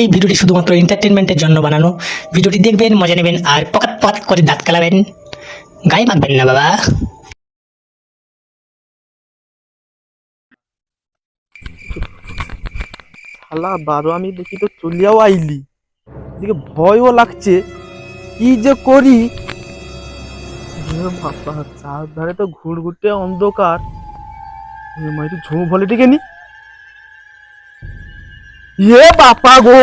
এই ভিডিওটি শুধুমাত্র এন্টারটেনমেন্টের জন্য বানানো। ভিডিওটি দেখবেন, মজা নেবেন আর পকাত পকাত করে দাঁত কালাবেন। গায়ে মাখবেন না বাবা। শালা বারো আমি দেখি তো চলিয়াও আইলি, এদিকে ভয়ও লাগছে, কি যে করি। বাবা চারধারে তো ঘুরঘুরতে অন্ধকার, মাইতে ঝুঁ ভলে ডেকে নি। ইয়ে বাপা গো,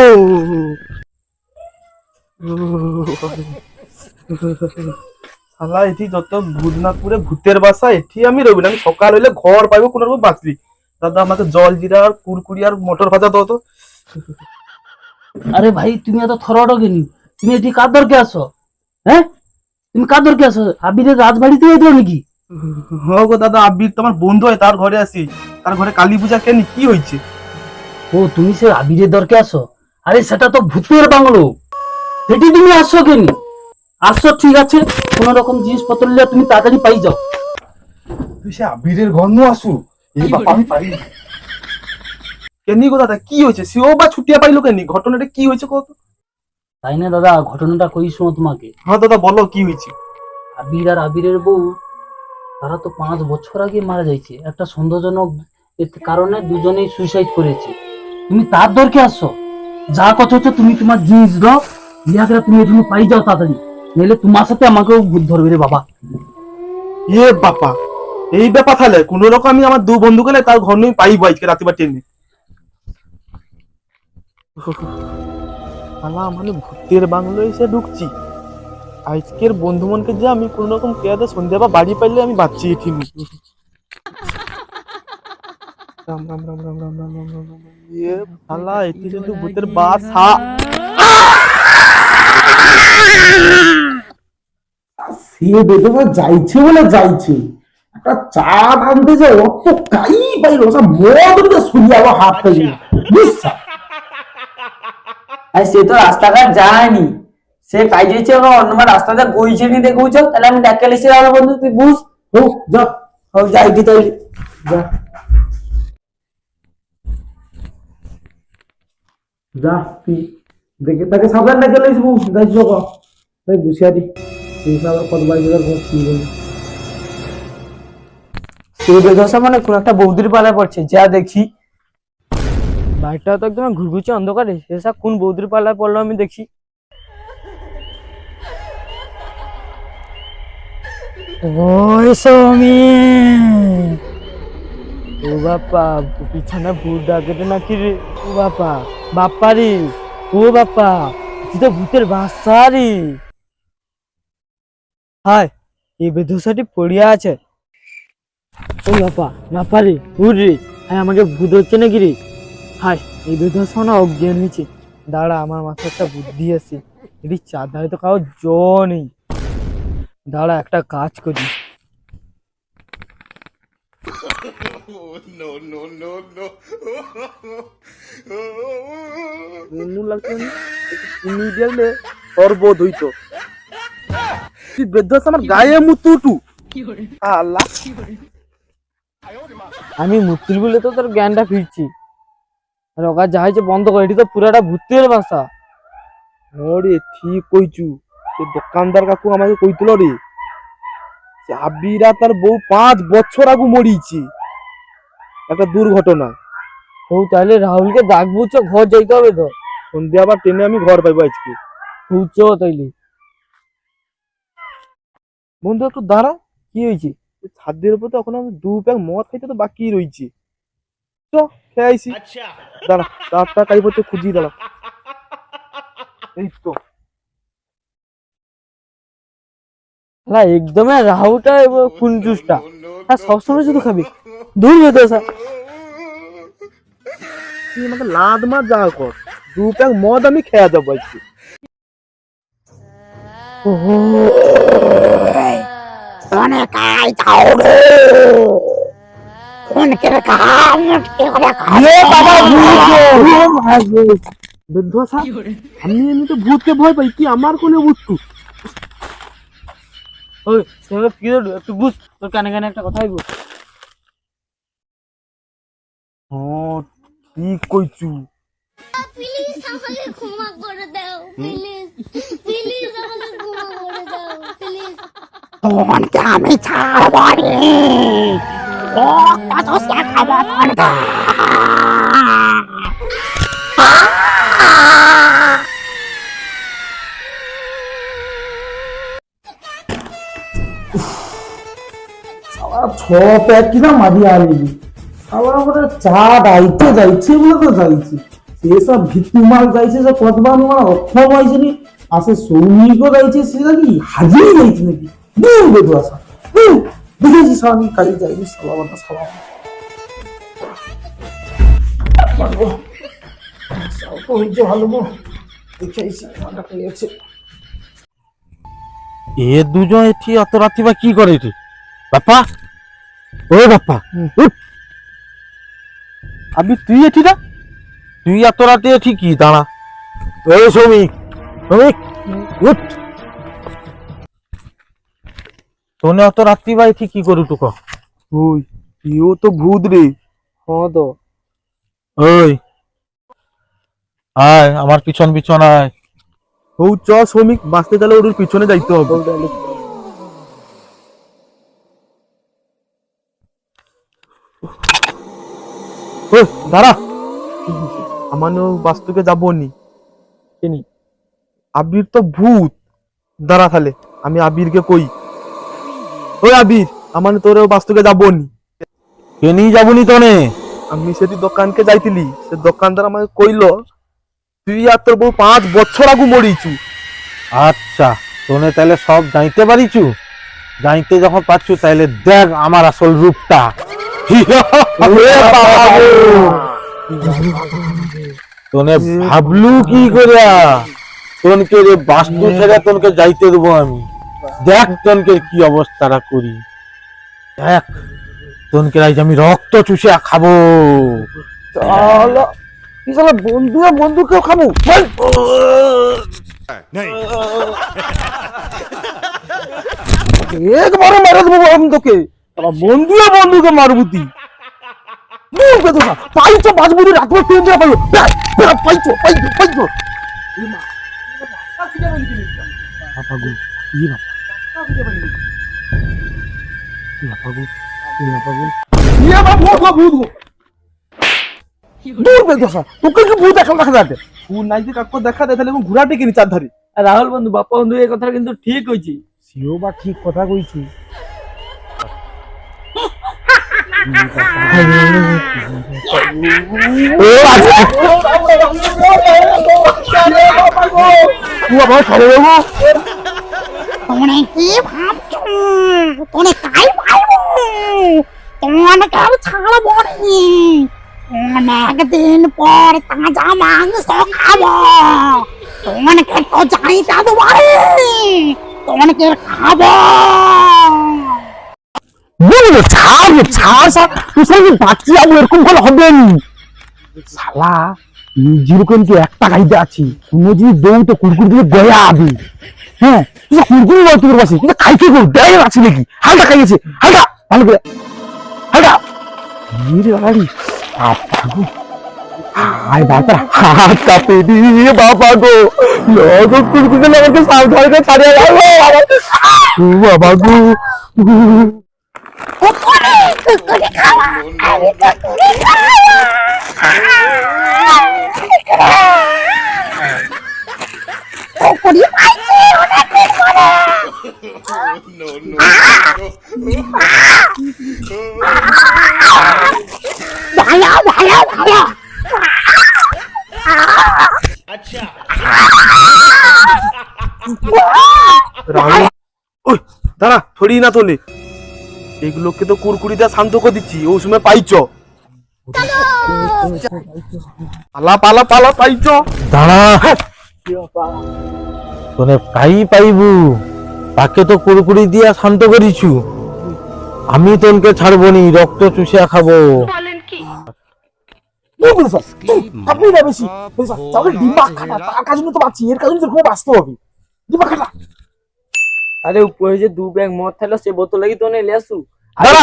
শালা এটি যত ভূতনাথপুরে ভূতের বাসা, এটি আমি রবি না। আমি সকাল হইলে ঘর পাইবো কোন রকম বাঁচলি। দাদা আমাকে জল জিরা আর কুরকুরি আর মটর ভাজা দাও তো। আরে ভাই তুমি এত থরটো কেনি? তুমি এটি কার দরকে আসো? হ্যাঁ, তুমি কার দরকে আসো? আবিরের রাজবাড়িতে এলো নাকি? হ্যাঁ গো দাদা, আবির তো আমার বন্ধু হয়, তার ঘরে আসি। তার ঘরে কালী পূজা কেন, কি হয়েছে? ও তুমি সে আবিরের দরকে আসো? আরে সেটা তো ভূতের বাংলো, সেটি তুমি আসছো কেনি? আসছো ঠিক আছে, কোন রকম জিনিসপত্র নিলে তুমি তাড়াতাড়ি পাই যাও। তুই সে আবিরের গন্ধ আসু, এই বাপা আমি পারি না। কেনি গো দাদা, কি হয়েছে? সেও বা ছুটিয়া পাইলো কেনি? ঘটনাটা কি হয়েছে কত? তাই না দাদা, ঘটনাটা কই শোনো তোমাকে। হ্যাঁ দাদা বলো, কি হয়েছে? আবির আর আবিরের বউ, তারা তো 5 বছর আগে মারা যাইছে একটা সন্দেহজনক কারণে। দুজনেই সুইসাইড করেছে। তুমি তার দরকে আসছো? যা কথা হচ্ছে তুমি তোমার জিনিস দাও, দিয়া করে তুমি এখানে পাই যাও তাড়াতাড়ি, নইলে তোমার সাথে আমাকেও ভূত ধরবে রে বাবা। এ বাপা, এই ব্যাপার তাহলে কোন রকম আমি আমার দু বন্ধু গেলে তার ঘর নই পাইব আজকে রাতে বা ট্রেনে। শালা মানে ভূতের বাংলো এসে ঢুকছি। আজকের বন্ধু মনকে যে আমি কোন রকম কেয়াদে সন্ধ্যা বা বাড়ি পাইলে আমি বাঁচছি ঠিক। রাম রাম রাম রাম রাম রাম রাম রাম রাম। এ শালা এটি কিন্তু ভূতের বাসা। সে বেদনা যাইছে বলে যাইছে, একটা চা আনতে যে অত কাই পাইলো, মদ শুনি আবার হাত পাইল বিশ্বাস। আর সে তো রাস্তাঘাট যায়নি, সে কাজ দিয়েছে অন্য রাস্তাটা গইছে নি দেখুছ, তাহলে আমি ডাক্তার এসে আমার বন্ধু তুই বুঝ। হোক যা, হোক যাই দি তাহলে যা যা, তুই দেখে তাকে সাবধান ডেকে লইস বউ, যাইছ তাই বুঝিয়ারি আবার কত বাড়ি ঘর কি বলি। সে বেদশা মানে কোন একটা বৌদির পালায় পড়ছে, যা দেখি। বাড়িটা তো একদম ঘুরঘুরছে অন্ধকারে, সেসা কোন বৌদির পাল্লায় পড়লো আমি দেখি। ওই সৌমি, ও বাপা, পিছনে ভূত ডাকেটে নাকি রে? ও বাপা, বাপ্পা রে, ও বাপা, তুই তো ভূতের বাসা রে। হায়, এই বেদশাটি পড়িয়া আছে। ও বাপা, বাপা রে, ভূত রে, হ্যাঁ আমাকে ভূত হচ্ছে নাকি রে? হায়, এই বেদশা না অজ্ঞান হয়েছে। দাঁড়া, আমার মাথায় একটা বুদ্ধি আছে। এটি চারধারে তো কারো জ্বর নেই। দাঁড়া, একটা কাজ করি। নুন লাগছে না? একটু চিনি দিলে শরবত হইতো। তুই বেদশা আমার গায়ে মুতুটু। আল্লাহ, আমি মুতুল বলে তো তোর জ্ঞানটা ফিরছি। আর ওকা যা হয়েছে বন্ধ করে, এটি তো পুরাটা ভূতের বাসা। ওরে ঠিক কইছু, সে দোকানদার কাকু আমাকে কইছিল রে, আবিরা তার বউ 5 বছর আগু মরিছে একটা দুর্ঘটনা। ও তাহলে রাহুলকে ডাকবো, চ ঘর যাইতে হবে তো। সন্ধ্যে আবার ট্রেনে আমি ঘর পাইবো আজকে। চ তাইলে বন্ধু একটু দাঁড়া, কি হয়েছে? ছাদের উপর তো এখন আমি 2 প্যাক মদ খাইতে তো বাকি রয়েছে। চ খেয়ে আইসি। দাঁড়া, রাতটা কাই পড়ছে খুঁজি, দাঁড়া। এই তো না, একদমই রাহুটা এবং কোন জুসটা, হ্যাঁ সবসময় শুধু খাবি। দূর বেদশা, তুই আমাকে লাদ মার যা কর, 2 প্যাক মদ আমি খেয়ে যাবো আজকে। বেদশা, আমি এমনিতে ভূতকে ভয় পাই, কি আমার কোনে ভূত? ওই তোকে কি হলো? একটু বুঝ, তোর কানে কানে একটা কথা হইব। হ্যাঁ ঠিক কইছু, প্লিজ আমাকে ক্ষমা করে দাও, প্লিজ প্লিজ আমাকে ক্ষমা করে দাও, প্লিজ। তোমাকে আমি ছাড়ব রে, ও কত শেখাবো তোমাকে। ছ প্যাক কিনা মারি আনিলি আবার আমাদের চা দাইতে যাইছে বলে তো যাইছে সেসব ভিত্তিমাল যাইছে যে কতবার মানে অক্ষম হয়েছে নি আসে সৌমিকও যাইছে সে নাকি হাজির যাইছে নাকি দিন বেদু আসা দেখেছি স্বামী কাজে যাইনি সালামাটা সালাম হয়েছে ভালো গো দেখেছি ঠান্ডা লেগেছে এ দুজন এটি এত রাত্রি বা কি করে এটি বাপ্পা ও বাপ্পা উঠ আমি তুই এটি না তুই এত রাতে এটি কি দাঁড়া ও শ্রমিক শ্রমিক উঠ তোনে অত রাত্রি বা এটি কি করি টুক ওই ইও তো ভূত রে। হ্যাঁ তো ওই আয় আমার পিছন পিছন আয় ও চ শ্রমিক বাঁচতে গেলে ওর পিছনে যাইতে হবে। দাঁড়া আমার বাস্তুকে যাবো নি চিনি আবির তো ভূত। দাঁড়া তাহলে আমি আবিরকে কই ওই আবির আমার তোর বাস্তুকে যাবো নি কে নিয়ে যাবনি তোনে আমি সেটি দোকানকে যাইতিলি সে দোকানদার আমাকে কইলো তুই আর তোর বউ 5 বছর আগু মরিছু। আচ্ছা তোনে তাহলে সব জানতে পারিছু জানতে যখন পাচ্ছু তাহলে দেখ আমার আসল রূপটা তোনে ভাবলু কি করে তোনকে রে বাস্তু ছেড়ে তোনকে যাইতে দেবো আমি দেখ তোনকে কি অবস্থাটা করি দেখ তোনকে আজ আমি রক্ত চুষে খাবো বন্ধু বন্ধুকেও খাবো একবারে মারা দেবো আমি তোকে বন্ধু বন্ধুকে মারবুতি পাইছো বাজবুরি রাখবো ট্রেন দিয়ে পাইছো পাইছো পাইছো পাইছো রাহুল বন্ধু বাপ্পা বন্ধু এই কথা কিন্তু ঠিক হয়েছে। সেও বা ঠিক কথা কইছি তোমরা কি ভাবছো তোমরা তাই পাইবো তোমাকে আমি ছাড়বো নি অনেকদিন পর তাজা মাংস খাবো তোমাকে তো জানিটা দেবো তোমাকে খাবো ছাড় ছাড় ছাড় তুই সঙ্গে বাচ্চা যাবো এরকম করে হবে নি শালা যেরকম কি একটা গাইতে আছি তুমি যদি দৌ তো কুরকুর দিলে গয়া আবি হ্যাঁ তুই কুরকুর বল তোর পাশে কিন্তু খাইতে গো দেয় আছে নাকি হালকা খাইয়েছে হালকা ভালো করে হালকা রে বাড়ি আয় বাবা হাত কাঁপে দিয়ে বাবা গো লগো কুরকুর দিলে আমাকে সাবধানে করে ছাড়িয়ে গেল বাবা গো কুকুরে খাওয়া আমি তো কুকুরে খাওয়া কুকুরি পাইছে অনেকদিন পরে ভালো ভালো ভালো রাহুল ওই দাঁড়া থরি না তোলে এগুলোকে তো কুরকুরি দিয়ে শান্ত করে দিচ্ছি ওই সময় পাইছো পালা পালা পালা পাইছো দাঁড়া তোনে পাইবু তাকে তো কুড়কুড়ি দিয়া শান্ত করিছু আমি তোনকে ছাড়বো নি রক্ত চুষিয়া খাবো আপনি না বেশি তাহলে ডিম্বা খাটা তার কাজ তো পাচ্ছি এর কাজ খুব বাঁচতে হবে ডিম্বা খাটা আরে উপরে যে 2 ব্যাগ মদ থাকলো সে বোতল লাগি তো নে লেসু দাঁড়া।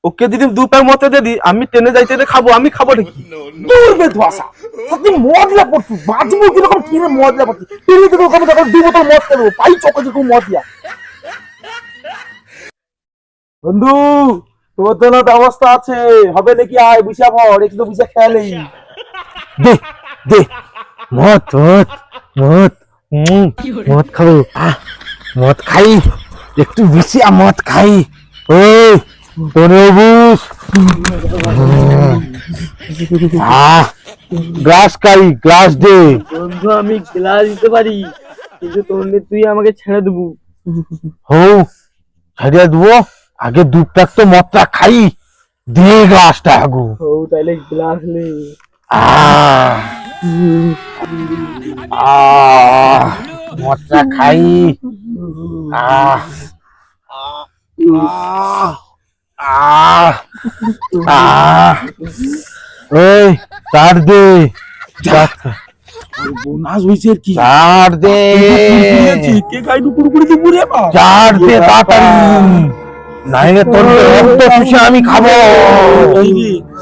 ওকে যদি 2 প্যাক মতে দিয়ে দিই, আমি ট্রেনে যাইতে খাবো, আমি খাবো নাকি? দূর বে ধোয়াশা সত্যি মদলা পড়ছু বাজবো কিরকম কিনে মদলা পড়ছু টিভি থেকে ওখানে দেখো 2 বোতল মদ খেলবো পাই চোখে চোখে মদ দিয়া বন্ধু তোর তো না অবস্থা আছে, হবে নাকি? আয় বুঝা পড়, একটু বুঝা খেয়ালেই দে দে মদ মদ মদ মদ খাবো মদ খাই একটু বেশি মদ খাই ওই তোরে বুঝ গ্লাস খাই গ্লাস দে বন্ধু আমি গ্লাস দিতে পারি, কিন্তু তুই আমাকে ছেড়ে দেবো। হো ছাড়িয়ে দেবো, আগে 2 প্যাক তো মদটা খাই, দে গ্লাসটা আগু ও তাইলে গ্লাস নে। মদটা খাই ওই চার দে বোনাস হইছে আর কি? চার দে কে গাইডু পুরোপুরি দিব রে বা? চার দে তাড়াতাড়ি, নাইলে তোর রক্ত চুষে আমি খাবো।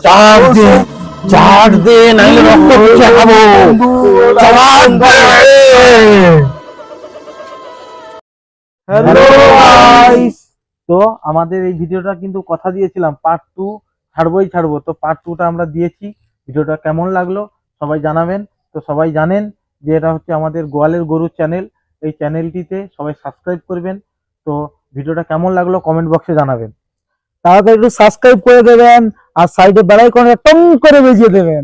চার দে চার দে, নাইলে রক্ত চুষে খাবো। চার দে। হ্যালো গাইস, তো আমাদের এই ভিডিওটা কিন্তু কথা দিয়েছিলাম পার্ট 2 ছাড়বো, তো পার্ট 2টা আমরা দিয়েছি। ভিডিওটা কেমন লাগলো সবাই জানাবেন। তো সবাই জানেন যে এটা হচ্ছে আমাদের গোয়ালের গরু চ্যানেল, এই চ্যানেলটিতে সবাই সাবস্ক্রাইব করবেন। তো ভিডিওটা কেমন লাগলো কমেন্ট বক্সে জানাবেন। তাড়াতাড়ি একটু সাবস্ক্রাইব করে দেবেন আর সাইডে বেল আইকনটা টং করে বাজিয়ে দেবেন,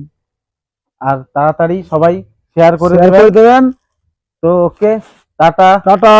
আর তাড়াতাড়ি সবাই শেয়ার করে শেয়ার করে দেবেন। তো ওকে, টাটা। টাটা।